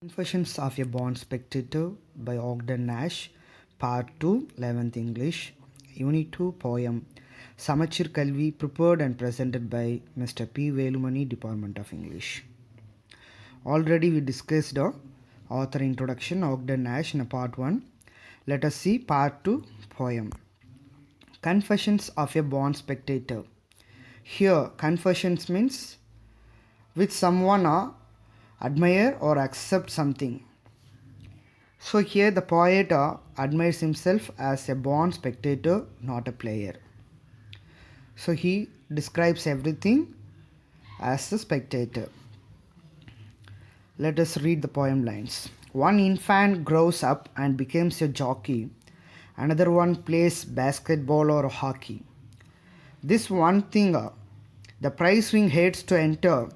Confessions of a Born Spectator by Ogden Nash, Part 2, 11th English, Unit 2 Poem, Samachir Kalvi, prepared and presented by Mr. P. Velumani, Department of English. Already we discussed author introduction, Ogden Nash in Part 1. Let us see Part 2 Poem. Confessions of a Born Spectator. Here, confessions means with someone admire or accept something. So here the poet admires himself as a born spectator, not a player. So he describes everything as a spectator. Let us read the poem lines. One infant grows up and becomes a jockey. Another one plays basketball or hockey. This one thing, the prize ring hates to enter.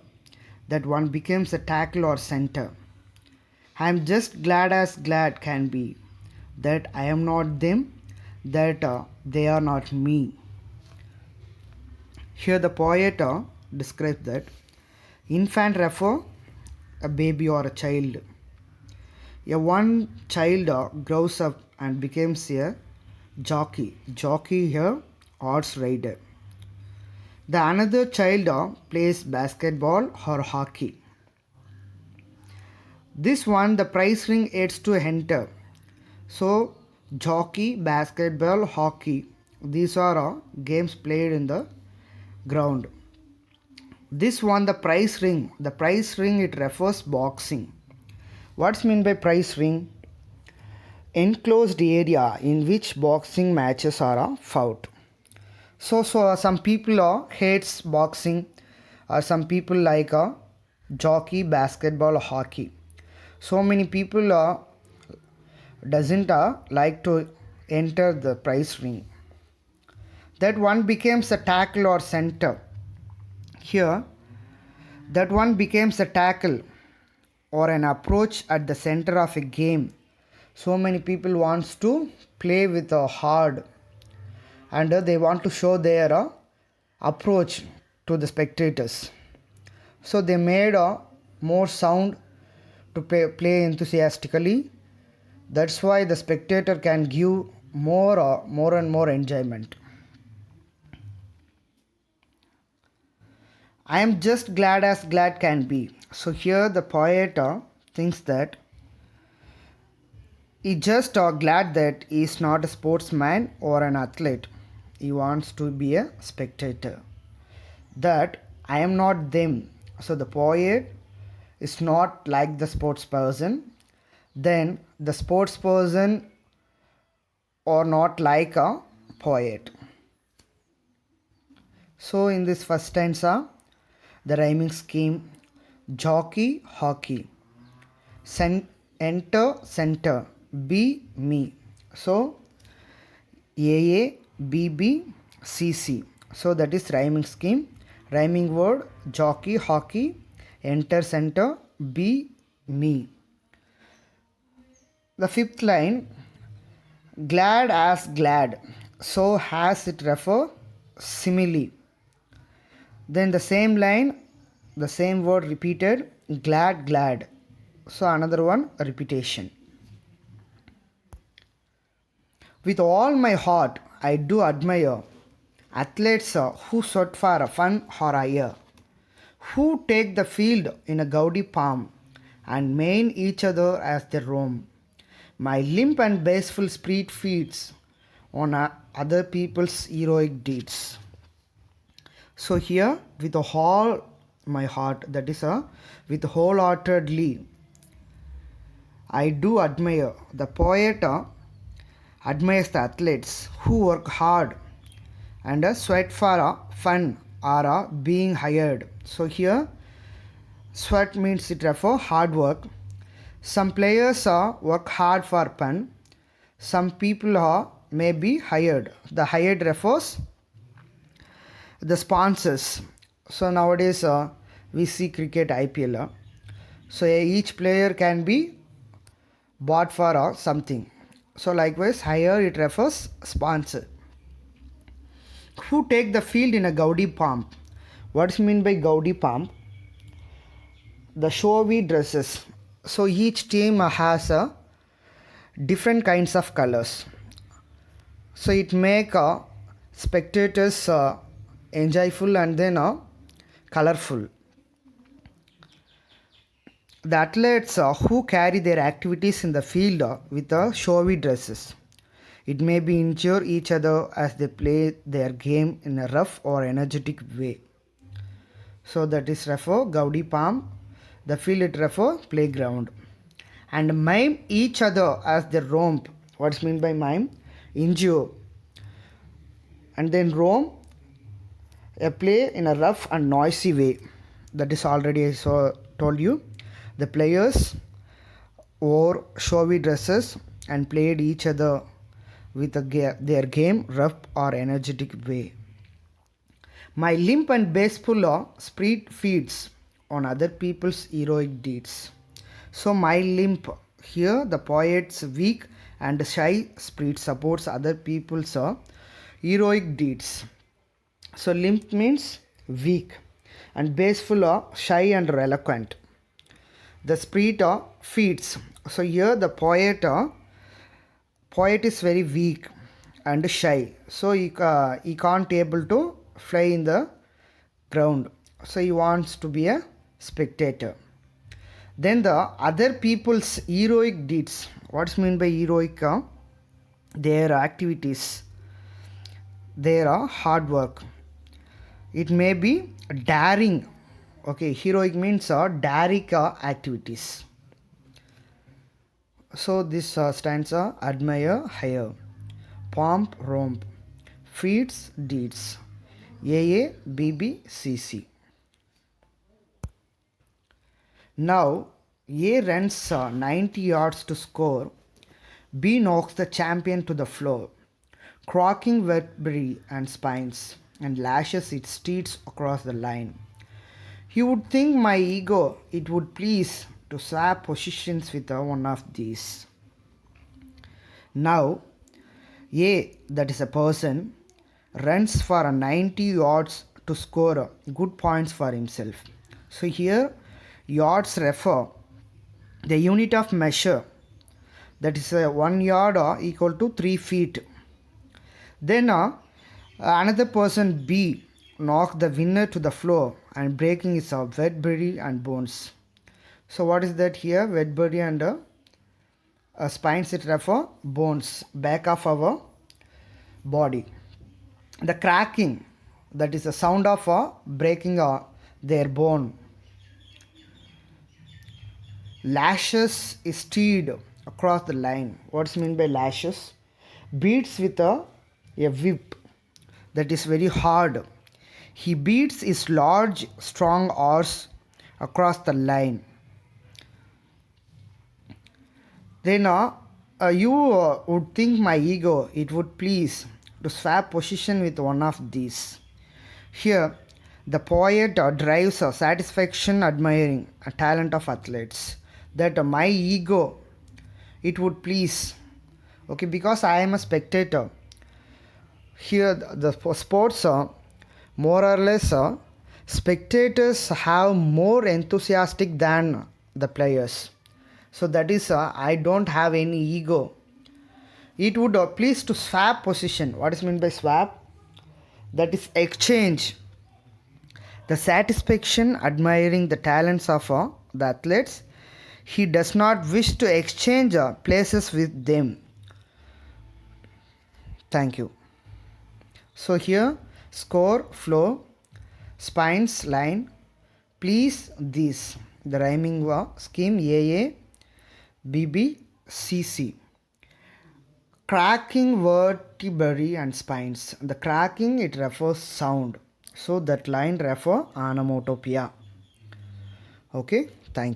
That one becomes a tackle or center. I am just glad as glad can be that I am not them, that they are not me. Here the poet describes that infant refer a baby or a child. A one child grows up and becomes a jockey. Jockey here, horse rider. The another child plays basketball or hockey. This one the prize ring aids to enter. So jockey, basketball, hockey, these are games played in the ground. This one the prize ring it refers boxing. What's mean by prize ring? Enclosed area in which boxing matches are fought. So some people hates boxing, or some people like jockey, basketball, or hockey. So many people doesn't like to enter the prize ring. That one becomes a tackle or center. Here, that one becomes a tackle or an approach at the center of a game. So many people wants to play with a hard, and they want to show their approach to the spectators. So they made more sound to play enthusiastically. That's why the spectator can give more and more enjoyment. I am just glad as glad can be. So here the poet thinks that he just glad that he is not a sportsman or an athlete. He wants to be a spectator. That I am not them. So the poet is not like the sports person. Then the sports person are not like a poet. So in this first stanza, the rhyming scheme: jockey, hockey, enter, center, be, me. So AA, BB, CC. So that is rhyming scheme. Rhyming word: jockey, hockey, enter, center, be, me. The fifth line: glad as glad. So has it refer simile. Then the same line, the same word repeated: glad, glad. So another one, a repetition. With all my heart, I do admire athletes who sweat for fun or hire, who take the field in a gaudy palm and main each other as they roam. My limp and graceful spirit feeds on other people's heroic deeds. So here, with all my heart, that is with wholeheartedly, I do admire. The poet admires the athletes who work hard and sweat for fun or being hired. So here, sweat means it refers hard work. Some players work hard for fun. Some people may be hired. The hired refers the sponsors. So nowadays we see cricket IPL. So each player can be bought for something. So likewise, hire it refers sponsor. Who take the field in a gaudy pomp. What's mean by gaudy pomp? The showy dresses So each team has different kinds of colors. So it make spectators enjoyful and then colorful. The athletes who carry their activities in the field with showy dresses. It may be injure each other as they play their game in a rough or energetic way. So that is refer Gaudi Palm. The field it refer playground. And mime each other as they romp. What's mean by mime? Injure. And then roam, a play in a rough and noisy way. That is already I told you. The players wore showy dresses and played each other with their game rough or energetic way. My limp and baseful spirit feeds on other people's heroic deeds. So my limp, here the poet's weak and shy spirit supports other people's heroic deeds. So limp means weak and baseful, shy and eloquent. The spirit feeds. So here the poet is very weak and shy. So he can't able to fly in the ground. So he wants to be a spectator. Then the other people's heroic deeds. What's mean by heroic? Their activities. Their hard work. It may be daring. Okay, heroic means daring activities. So this stanza admire, hire, pomp, romp, feats, deeds, AA, BB, CC. Now A runs 90 yards to score. B knocks the champion to the floor, cracking vertebrae and spines, and lashes its teeth across the line. You would think my ego, it would please to swap positions with one of these. Now, A, that is a person, runs for 90 yards to score good points for himself. So here, yards refer the unit of measure, that is 1 yard equal to 3 feet. Then another person B knock the winner to the floor and breaking his vertebrae and bones. So what is that here? Vertebrae and spines, it refer bones, back of our body. The cracking, that is the sound of breaking their bone. Lashes is steered across the line. What's mean by lashes? Beats with a whip that is very hard. He beats his large, strong horse across the line. Then you would think my ego, it would please to swap position with one of these. Here, the poet drives satisfaction admiring a talent of athletes. That my ego, it would please. Okay, because I am a spectator. Here, the sports more or less spectators have more enthusiastic than the players. So that is I don't have any ego. It would please to swap position. What is meant by swap? That is exchange. The satisfaction admiring the talents of the athletes. He does not wish to exchange places with them. Thank you. So here score, flow, spines, line, please, these. The rhyming scheme AA, BB, CC. Cracking vertebrae and spines. The cracking, it refers sound. So that line refer onomatopoeia. Okay, thank you.